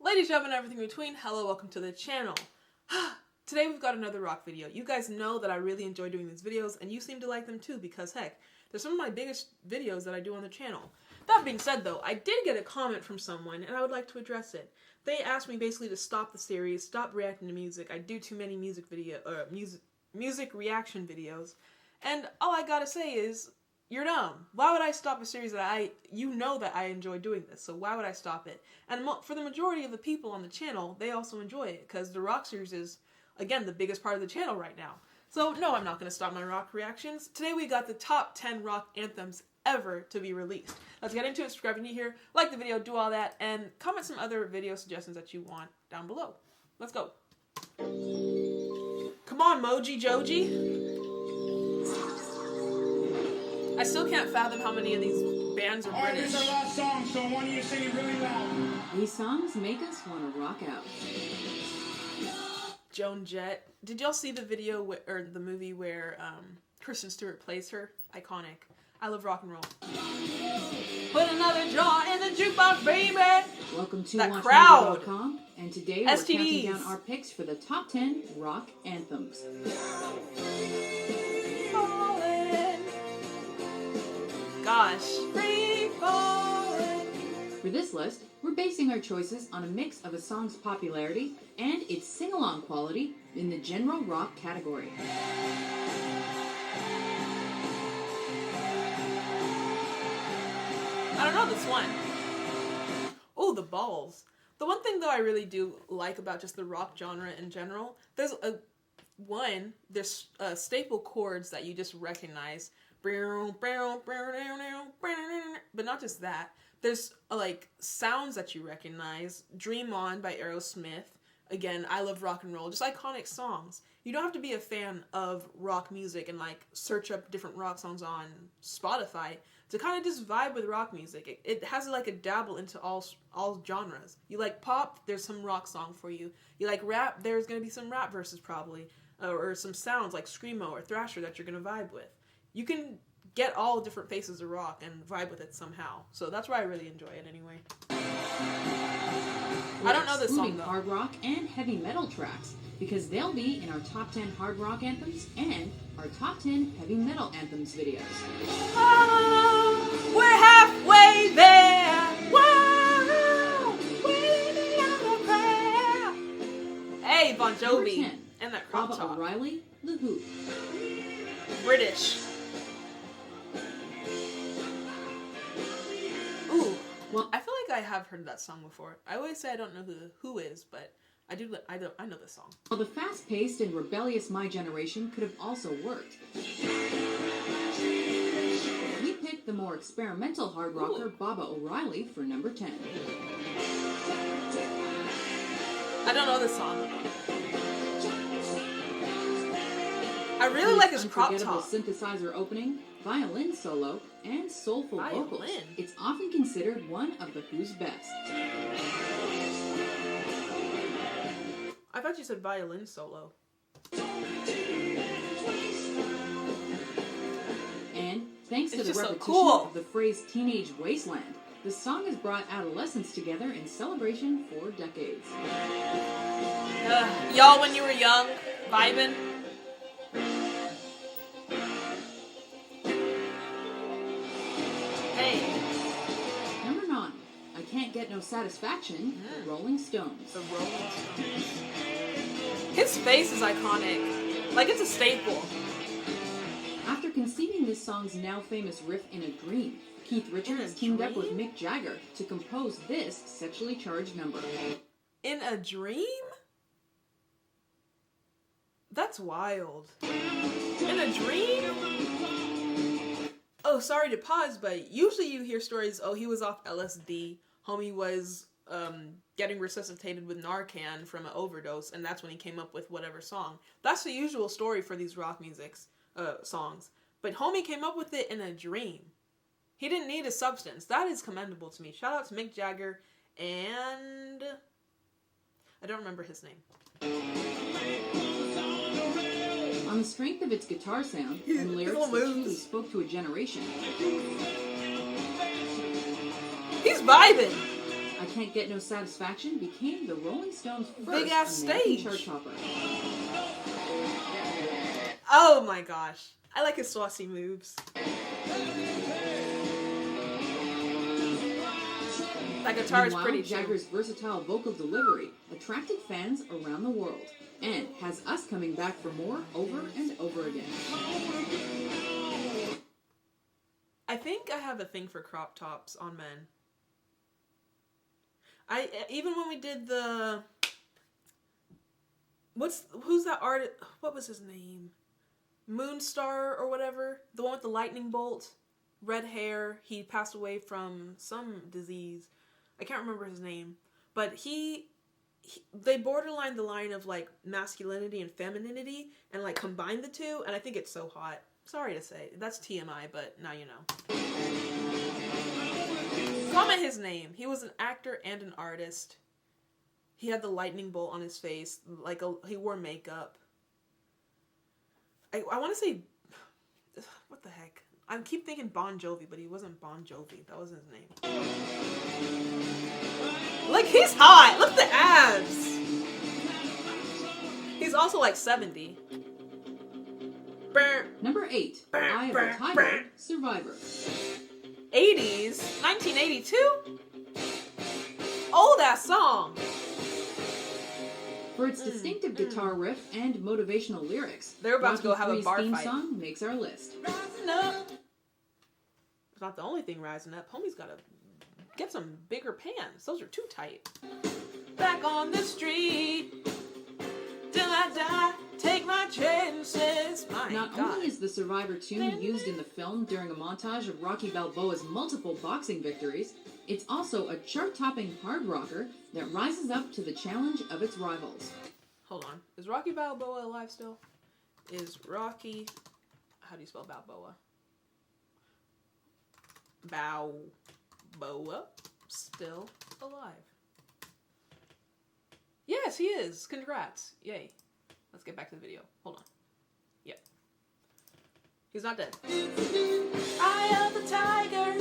Ladies, gentlemen, and everything in between, hello, welcome to the channel. Today we've got another rock video. You guys know that I really enjoy doing these videos, and you seem to like them too, because heck, they're some of my biggest videos that I do on the channel. That being said though, I did get a comment from someone, and I would like to address it. They asked me basically to stop the series, stop reacting to music. I do too many music reaction videos, and all I gotta say is, you're dumb. Why would I stop a series that you know that I enjoy doing this, so why would I stop it? And for the majority of the people on the channel, they also enjoy it, because the rock series is, again, the biggest part of the channel right now. So no, I'm not going to stop my rock reactions. Today we got the top 10 rock anthems ever to be released. Let's get into it. Subscribe if you're new here, like the video, do all that, and comment some other video suggestions that you want down below. Let's go. Come on, Moji Joji. I still can't fathom how many of these bands are British. This is our last song, so I want you to sing it really loud. These songs make us want to rock out. Joan Jett. Did y'all see the video or the movie where Kristen Stewart plays her? Iconic. I love rock and roll. Put another jaw in the jukebox, baby. Welcome to that crowd. Watchmovie.com, and today we're counting down our picks for the top 10 rock anthems. Gosh. Free falling. For this list, we're basing our choices on a mix of a song's popularity and its sing-along quality in the general rock category. I don't know this one. Oh, the balls. The one thing though I really do like about just the rock genre in general, there's staple chords that you just recognize. But not just that. There's like sounds that you recognize. Dream On by Aerosmith. Again, I love rock and roll. Just iconic songs. You don't have to be a fan of rock music and like search up different rock songs on Spotify to kind of just vibe with rock music. It has like a dabble into all genres. You like pop, there's some rock song for you. You like rap, there's going to be some rap verses probably. Or some sounds like screamo or thrasher that you're going to vibe with. You can get all different faces of rock and vibe with it somehow. So that's why I really enjoy it anyway. I don't know this song though. Hard rock and heavy metal tracks, because they'll be in our top 10 hard rock anthems and our top 10 heavy metal anthems videos. Oh, we're halfway there. Wow, hey, Bon Jovi. 10, and that crop Baba top. O'Reilly, The Who. British. Ooh, well, I feel like I have heard that song before. I always say I don't know who the Who is, but I know this song. While the fast-paced and rebellious My Generation could have also worked, we picked the more experimental hard rocker Baba O'Reilly for number 10. I don't know this song. I really like his crop top. Synthesizer opening, violin solo, and soulful vocals. It's often considered one of the Who's best. I thought you said violin solo. And thanks to the repetition of the phrase teenage wasteland, the song has brought adolescents together in celebration for decades. Y'all, when you were young, vibing. Hey. Number 9. I Can't Get No Satisfaction, The Rolling Stones. The Rolling Stones. His face is iconic. Like, it's a staple. After conceiving this song's now famous riff in a dream, Keith Richards teamed up with Mick Jagger to compose this sexually charged number. In a dream? That's wild. In a dream? Oh, sorry to pause, but usually you hear stories, oh, he was off LSD, homie was getting resuscitated with Narcan from an overdose, and that's when he came up with whatever song. That's the usual story for these rock songs. But homie came up with it in a dream. He didn't need a substance. That is commendable to me. Shout out to Mick Jagger and I don't remember his name. On the strength of its guitar sound and lyrics that truly spoke to a generation, he's vibing. I Can't Get No Satisfaction became the Rolling Stones' first Big-ass American stage. chart topper. Oh my gosh. I like his saucy moves. That guitar is Meanwhile, pretty too. Jagger's versatile vocal delivery attracted fans around the world and has us coming back for more over and over again. I think I have a thing for crop tops on men. Even when we did the who's that artist? What was his name? Moonstar or whatever, the one with the lightning bolt, red hair. He passed away from some disease. I can't remember his name, but they borderline the line of like masculinity and femininity and like combine the two, and I think it's so hot. Sorry to say, that's TMI, but now you know. Comment his name. He was an actor and an artist. He had the lightning bolt on his face, like he wore makeup. I want to say, what the heck? I keep thinking Bon Jovi, but he wasn't Bon Jovi. That wasn't his name. Like, he's hot. Look at the abs. He's also like 70. Number 8, Eye of the Tiger, Survivor. 80s? 1982? Old ass song. For its distinctive guitar riff and motivational lyrics, They're about to go Rocky have a 3's bar theme fight. song makes our list. Rising up. It's not the only thing rising up. Homie's gotta get some bigger pants. Those are too tight. Back on the street till I die. Take my chances. My Not God. only is the Survivor tune used in the film during a montage of Rocky Balboa's multiple boxing victories, it's also a chart-topping hard rocker that rises up to the challenge of its rivals. Hold on. Is Rocky Balboa alive still? Is Rocky... How do you spell Balboa? Balboa still alive? Yes, he is. Congrats. Yay. Let's get back to the video. Hold on. Yep. He's not dead. Eye of the tiger.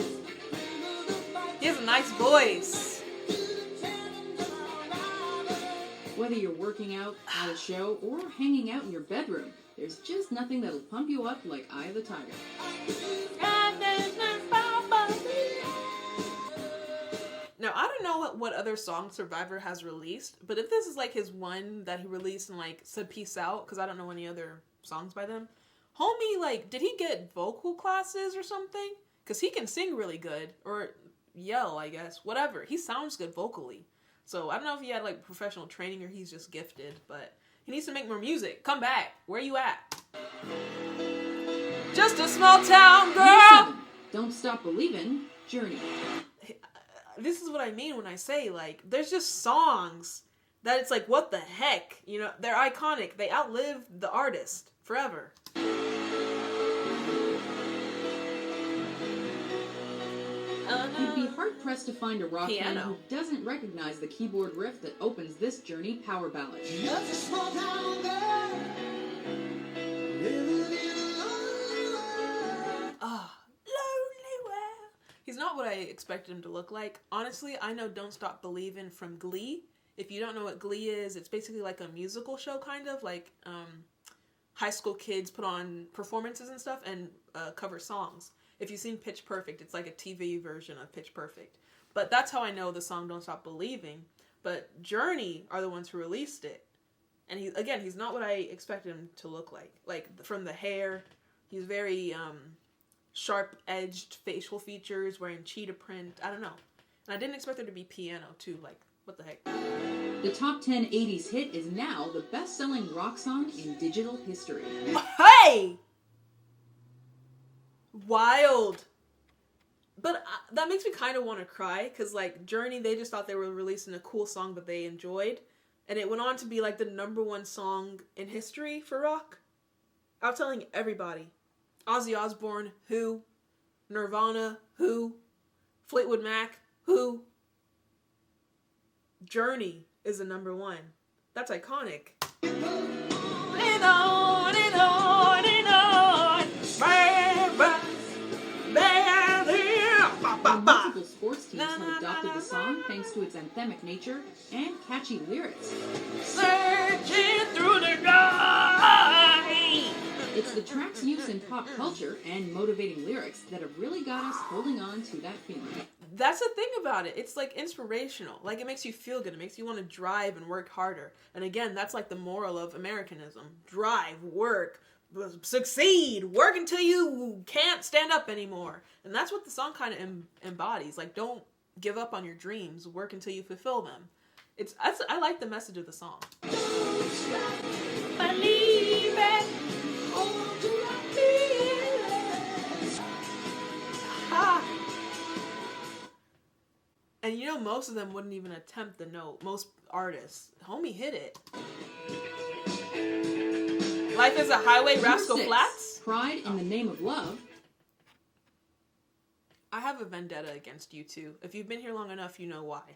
He has a nice voice. Whether you're working out at a show or hanging out in your bedroom, there's just nothing that'll pump you up like Eye of the Tiger. Now, I don't know what other song Survivor has released, but if this is like his one that he released and like said peace out, because I don't know any other songs by them, homie, like, did he get vocal classes or something? Because he can sing really good, or yell, I guess, whatever. He sounds good vocally. So I don't know if he had like professional training or he's just gifted, but he needs to make more music. Come back. Where you at? Just a small town girl. Number 7, Don't Stop Believin', Journey. This is what I mean when I say, like, there's just songs that it's like, what the heck? You know, they're iconic. They outlive the artist forever. You'd be hard-pressed to find a rock fan Piano. who doesn't recognize the keyboard riff that opens this Journey power ballad. Just a small town girl. Lonely world. He's not what I expected him to look like. Honestly, I know Don't Stop Believin' from Glee. If you don't know what Glee is, it's basically like a musical show, kind of like high school kids put on performances and stuff and cover songs. If you've seen Pitch Perfect, it's like a TV version of Pitch Perfect. But that's how I know the song Don't Stop Believing. But Journey are the ones who released it. And he's not what I expected him to look like. Like, from the hair, he's very sharp-edged facial features, wearing cheetah print. I don't know. And I didn't expect there to be piano, too. Like, what the heck? The top 10 80s hit is now the best-selling rock song in digital history. Hey! Wild. But that makes me kind of want to cry, because, like, Journey, they just thought they were releasing a cool song that they enjoyed. And it went on to be, like, the #1 song in history for rock. I'm telling everybody. Ozzy Osbourne, who? Nirvana, who? Fleetwood Mac, who? Journey is the #1. That's iconic. And on and on and on. On multiple sports teams have adopted the song thanks to its anthemic nature and catchy lyrics. Searching through the night. It's the track's use in pop culture and motivating lyrics that have really got us holding on to that feeling. That's the thing about it. It's like inspirational. Like it makes you feel good. It makes you want to drive and work harder. And again, that's like the moral of Americanism. Drive, work, succeed, work until you can't stand up anymore. And that's what the song kind of embodies. Like, don't give up on your dreams. Work until you fulfill them. I like the message of the song. Believe it. Ha. And you know, most of them wouldn't even attempt the note. Most artists. Homie hit it. Life is a Highway, Rascal Flatts. Pride in the Name of Love. I have a vendetta against U.S.A. If you've been here long enough, you know why.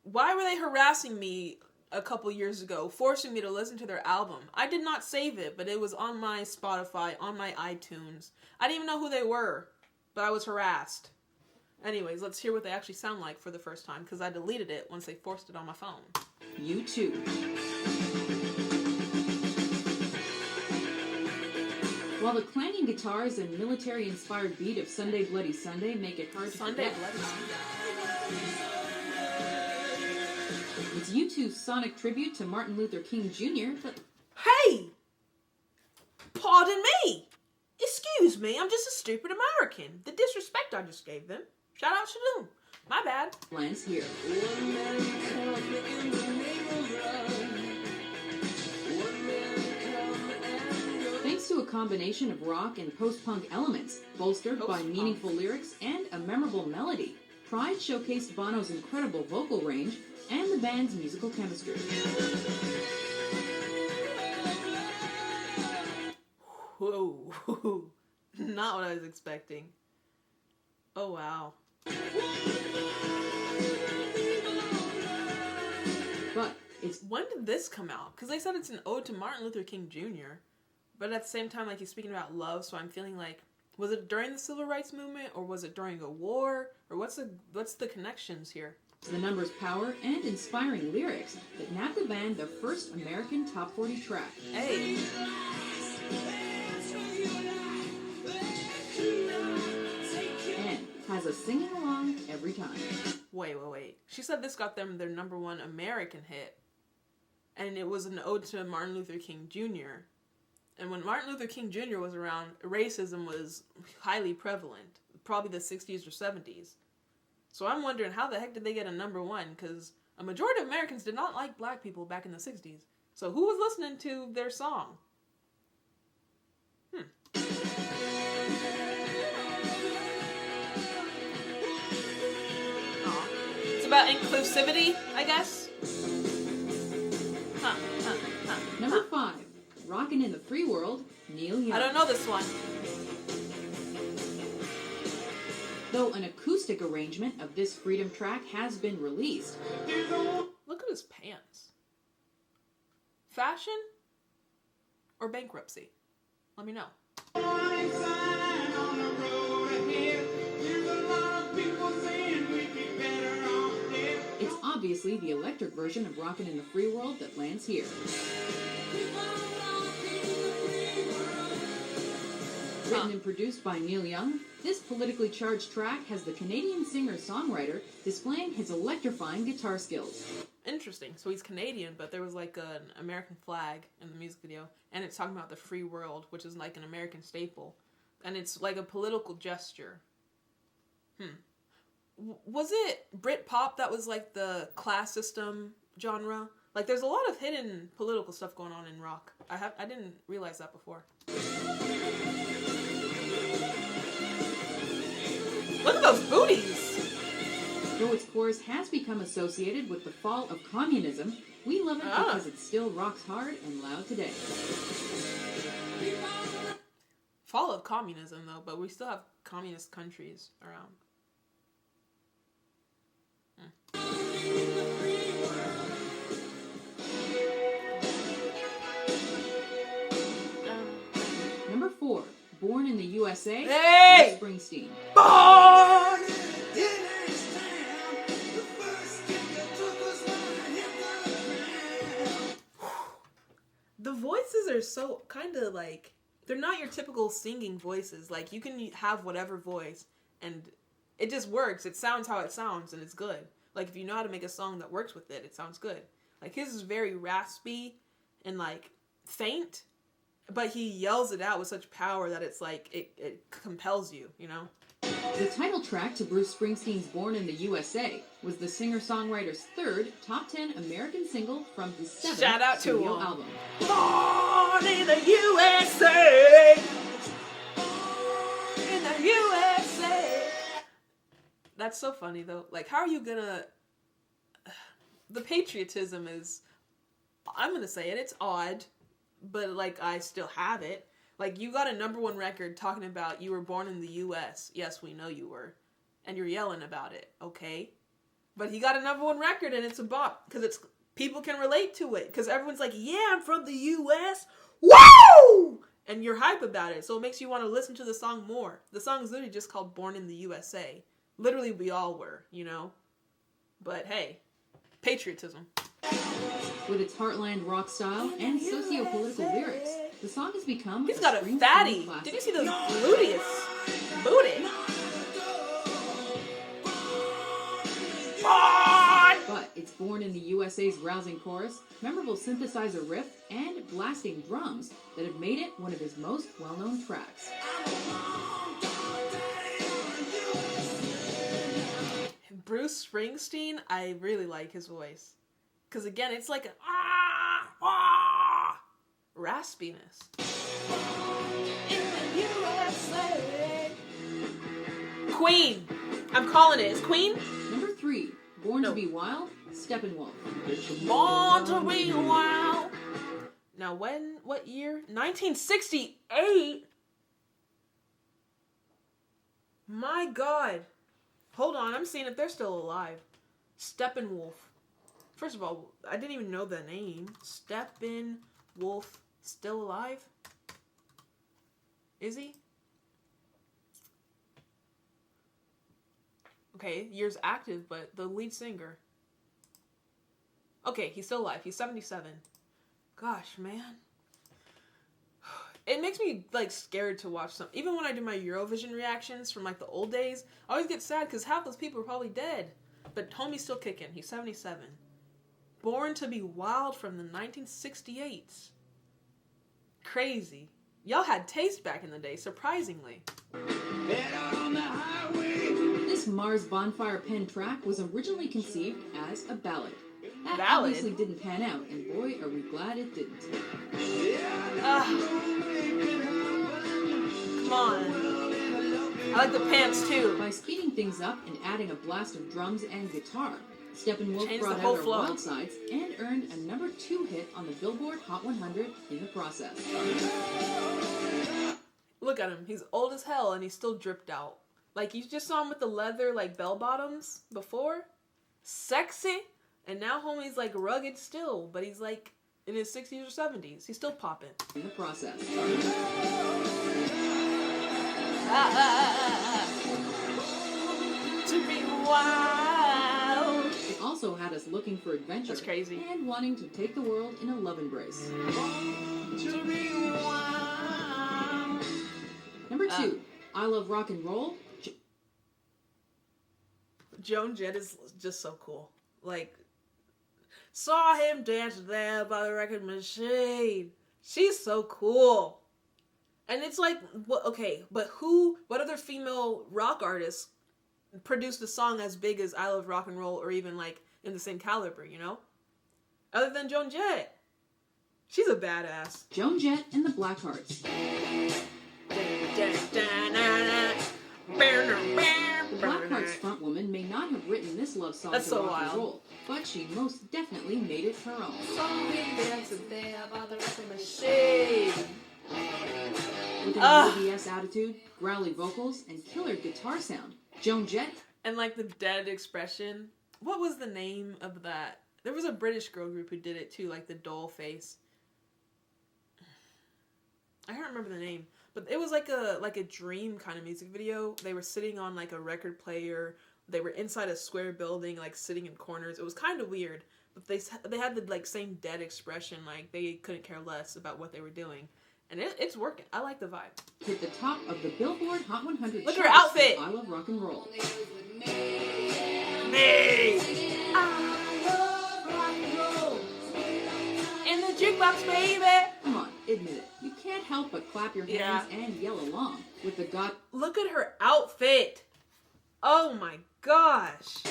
Why were they harassing me a couple years ago, forcing me to listen to their album? I did not save it, but it was on my Spotify, on my iTunes. I didn't even know who they were, but I was harassed. Anyways, let's hear what they actually sound like for the first time, because I deleted it once they forced it on my phone. U2. While the clanging guitars and military-inspired beat of Sunday Bloody Sunday make it hard to forget, it's U2's sonic tribute to Martin Luther King Jr. that... Hey! Pardon me! Excuse me, I'm just a stupid American. The disrespect I just gave them. Shout out to them. My bad. lands here. Thanks to a combination of rock and post-punk elements, bolstered by meaningful lyrics and a memorable melody, Pride showcased Bono's incredible vocal range and the band's musical chemistry. Whoa. Not what I was expecting. Oh, wow. But it's... When did this come out? Because they said it's an ode to Martin Luther King Jr., but at the same time, like, he's speaking about love, so I'm feeling like, was it during the Civil Rights Movement, or was it during a war? Or what's the connections here? The number's power and inspiring lyrics that nabbed the band their first American Top 40 track. Hey. And has us singing along every time. Wait. She said this got them their number one American hit. And it was an ode to Martin Luther King Jr. And when Martin Luther King Jr. was around, racism was highly prevalent. Probably the 60s or 70s. So I'm wondering, how the heck did they get a number one? Because a majority of Americans did not like black people back in the 60s. So who was listening to their song? It's about inclusivity, I guess? Number 5. Rockin' in the Free World, Neil Young. I don't know this one. Though an acoustic arrangement of this Freedom track has been released. Look at his pants. Fashion or bankruptcy? Let me know. It's obviously the electric version of Rockin' in the Free World that lands here. Written and produced by Neil Young, this politically charged track has the Canadian singer-songwriter displaying his electrifying guitar skills. Interesting. So he's Canadian, but there was like an American flag in the music video, and it's talking about the free world, which is like an American staple, and it's like a political gesture. Was it Britpop that was like the class system genre? Like, there's a lot of hidden political stuff going on in rock. I didn't realize that before. Look at those booties! Though its chorus has become associated with the fall of communism, we love it because it still rocks hard and loud today. Fall of communism, though, but we still have communist countries around. Number 4, Born in the U.S.A. Hey! Springsteen. Born in voices are so kind of like, they're not your typical singing voices. Like, you can have whatever voice, and it just works. It sounds how it sounds, and it's good. Like, if you know how to make a song that works with it, it sounds good. Like, his is very raspy and, like, faint, but he yells it out with such power that it's like, it compels you, you know? The title track to Bruce Springsteen's Born in the U.S.A. was the singer-songwriter's third top 10 American single from his seventh Shout out to studio him. album. Born in the USA! In the USA! That's so funny, though. Like, how are you gonna... The patriotism is... I'm gonna say it, it's odd, but, like, I still have it. Like, you got a #1 record talking about you were born in the U.S. Yes, we know you were. And you're yelling about it, okay? But he got a #1 record, and it's a bop. Because it's people can relate to it. Because everyone's like, yeah, I'm from the U.S. Woo! And you're hype about it. So it makes you want to listen to the song more. The song's literally just called Born in the USA. Literally, we all were, you know? But hey, patriotism. With its heartland rock style and socio-political lyrics, the song has become He's got a Springsteen fatty. classic. Did you see those gluteus? Booty. But it's Born in the USA's rousing chorus, memorable synthesizer riff, and blasting drums that have made it one of his most well-known tracks. Bruce Springsteen, I really like his voice. Because again, it's like an raspiness. In the USA. Queen. I'm calling it. Is Queen? Number 3, Born to Be Wild, Steppenwolf. Born to be wild. Now what year? 1968? My God. Hold on, I'm seeing if they're still alive. Steppenwolf. First of all, I didn't even know the name. Steppenwolf. Still alive? Is he? Okay, years active, but the lead singer. Okay, he's still alive. He's 77. Gosh, man. It makes me, like, scared to watch some. Even when I do my Eurovision reactions from, like, the old days, I always get sad because half those people are probably dead. But homie's still kicking. He's 77. Born to be Wild from the 1968s. Crazy. Y'all had taste back in the day, surprisingly. This Mars Bonfire Pen track was originally conceived as a ballad. That Ballad? obviously didn't pan out, and boy, are we glad it didn't. Come on. I like the pants, too. By speeding things up and adding a blast of drums and guitar, Steppenwolf Changed brought the out whole our flow. wild sides and earned a #2 hit on the Billboard Hot 100 in the process. Look at him. He's old as hell, and he's still dripped out. Like, you just saw him with the leather, like, bell-bottoms before. Sexy. And now homie's, like, rugged still. But he's, like, in his 60s or 70s. He's still popping. In the process. To be wild. It also had us looking for adventure. That's crazy. And wanting to take the world in a love embrace. To be wild. Number 2, I Love Rock and Roll. Joan Jett is just so cool. Like, saw him dance there by the record machine. She's so cool. And it's like, okay, but what other female rock artists produced a song as big as I Love Rock and Roll, or even like in the same caliber, you know? Other than Joan Jett. She's a badass. Joan Jett and the Blackhearts. The Blackhearts frontwoman may not have written this love song That's to so rock wild. and roll, but she most definitely made it her own. With an OBS attitude, growly vocals, and killer guitar sound, Joan Jett. And like the dead expression. What was the name of that? There was a British girl group who did it too, like the doll face. I can't remember the name. But it was like a dream kind of music video. They were sitting on like a record player. They were inside a square building, like sitting in corners. It was kind of weird. they had the like same dead expression, like they couldn't care less about what they were doing, and it's working. I like the vibe. Hit the top of the Billboard Hot 100. Look at her outfit. I love rock and roll. Me. I love rock and roll. In the jukebox, baby. Come on, admit it. You can't help but clap your hands and yell along with the God. Look at her outfit. Oh my gosh.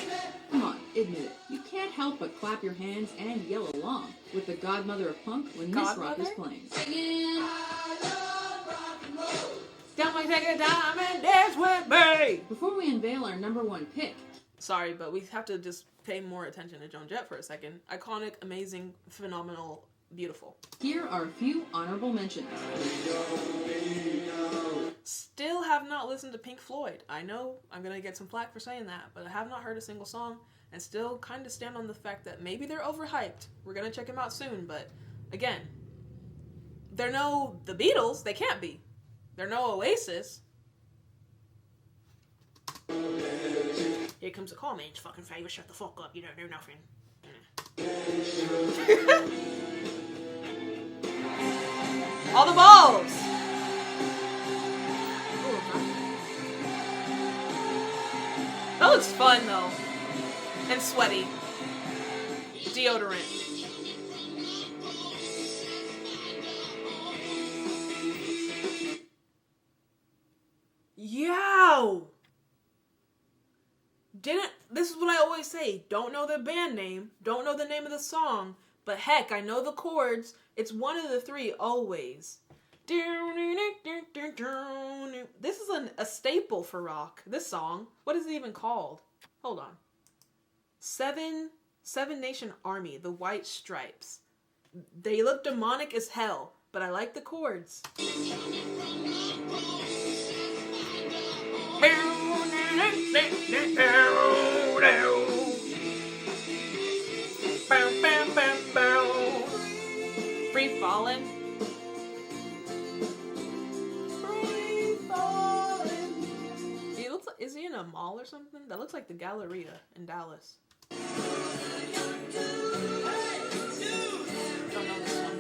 Come on, admit it. You can't help but clap your hands and yell along with the godmother of punk when this rock is playing. Down my second time and dance with me. Before we unveil our number one pick. Sorry, but we have to just pay more attention to Joan Jett for a second. Iconic, amazing, phenomenal, beautiful. Here are a few honorable mentions. Still have not listened to Pink Floyd. I know I'm going to get some flack for saying that, but I have not heard a single song and still kind of stand on the fact that maybe they're overhyped. We're going to check them out soon, but again, they're no the Beatles. They can't be. They're no Oasis. Here comes a call, man. It's fucking Favour. Shut the fuck up. You don't know nothing. All the balls! That looks fun, though. And sweaty. Deodorant. Yow! This is what I always say. Don't know the band name. Don't know the name of the song. But heck, I know the chords. It's one of the three, always. This is a staple for rock. This song. What is it even called? Hold on. Seven Nation Army, the White Stripes. They look demonic as hell, but I like the chords. Free Fallin'. He looks like, is he in a mall or something? That looks like the Galleria in Dallas. Don't know this one.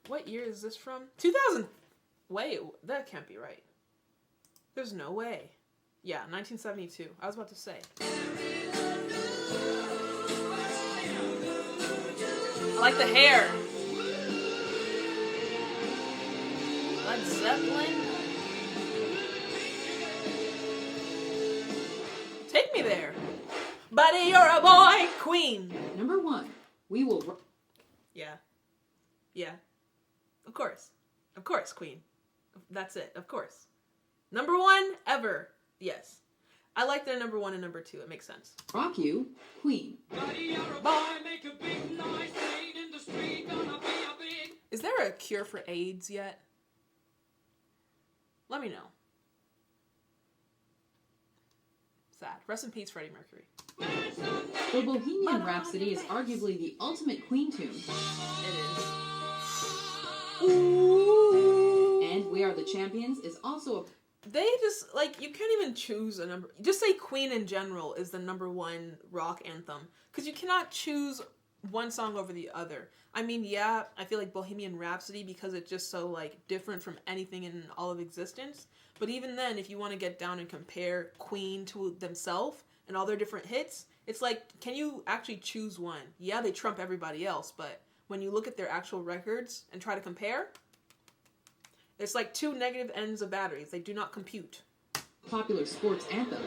What year is this from? 2000. Wait, that can't be right. There's no way. Yeah, 1972. I was about to say. I like the hair. Led Zeppelin. Take me there. Buddy, you're a boy. Queen. Number one, We Will... Yeah. Yeah. Of course. Of course, Queen. That's it. Of course. Number one ever. Yes. I like their number one and number two. It makes sense. Rock You, Queen. Is there a cure for AIDS yet? Let me know. Sad. Rest in peace, Freddie Mercury. The Bohemian Rhapsody is arguably the ultimate Queen tune. It is. Ooh. And We Are the Champions is also a... They just, like, you can't even choose a number. Just say Queen in general is the number one rock anthem. Because you cannot choose one song over the other. I mean, yeah, I feel like Bohemian Rhapsody because it's just so, like, different from anything in all of existence. But even then, if you want to get down and compare Queen to themselves and all their different hits, it's like, can you actually choose one? Yeah, they trump everybody else, but when you look at their actual records and try to compare... It's like two negative ends of batteries. They do not compute. Popular sports anthem.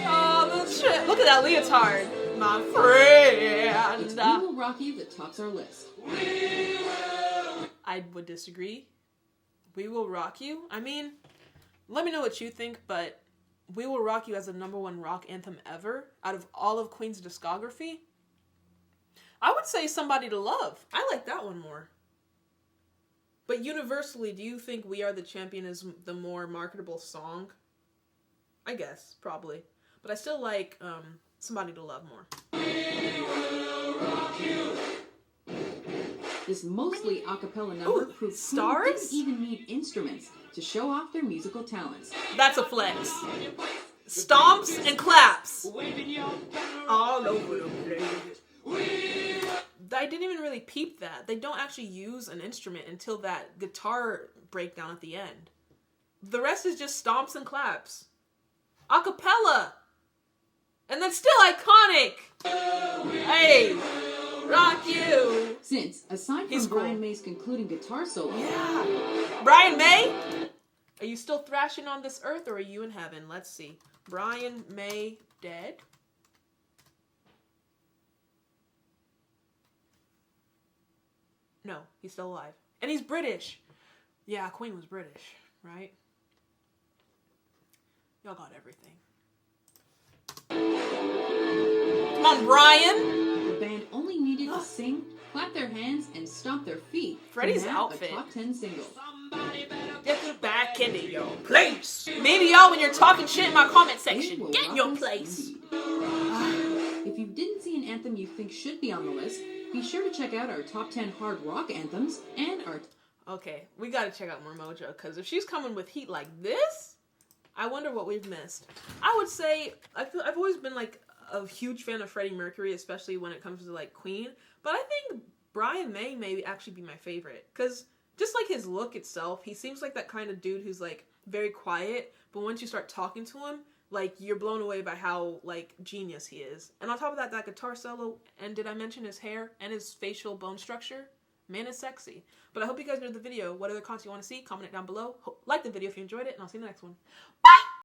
Oh, the shit. Look at that leotard. My friend. It's We Will Rock You that tops our list. I would disagree. We Will Rock You? I mean, let me know what you think, but We Will Rock You as the number one rock anthem ever, out of all of Queen's discography, I would say Somebody to Love. I like that one more. But universally, do you think We Are the Champion is the more marketable song? I guess, probably. But I still like Somebody to Love more. This mostly a cappella number proves Stars? Queen didn't even need instruments to show off their musical talents. That's a flex. stomps and claps all over the place. I didn't even really peep that. They don't actually use an instrument until that guitar breakdown at the end. The rest is just stomps and claps. A cappella. And that's still iconic. Hey, rock you. Since, aside from Brian May's concluding guitar solo... Yeah. Brian May? Are you still thrashing on this earth or are you in heaven? Let's see. Brian May dead? No, he's still alive. And he's British. Yeah, Queen was British, right? Y'all got everything. Come on, Brian! The band only needed to sing, clap their hands, and stomp their feet Freddie's to have outfit. a top 10 single. Get the back into your place. Maybe y'all, when you're talking shit in my comment section, get in your place. If you didn't see an anthem you think should be on the list, be sure to check out our top 10 hard rock anthems and our... Okay, we gotta check out more Mojo, because if she's coming with heat like this, I wonder what we've missed. I would say, I've always been like a huge fan of Freddie Mercury, especially when it comes to like Queen, but I think Brian May may actually be my favorite, because just like his look itself, he seems like that kind of dude who's like very quiet, but once you start talking to him, like you're blown away by how like genius he is. And on top of that, that guitar solo, and did I mention his hair and his facial bone structure? Man is sexy. But I hope you guys enjoyed the video. What other content you want to see? Comment it down below. Like the video if you enjoyed it, and I'll see you in the next one. Bye!